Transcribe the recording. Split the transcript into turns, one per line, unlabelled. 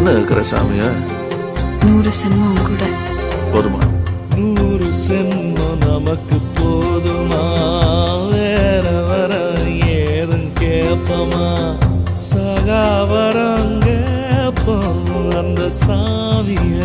என்ன இருக்கிற சாமிய
100 சென்மம் கூட
போதுமா?
100 சென்மம் நமக்கு போதுமா? வேற வர ஏதும் கேப்பமா? சகாவரம் கேப்போம் அந்த சாமிய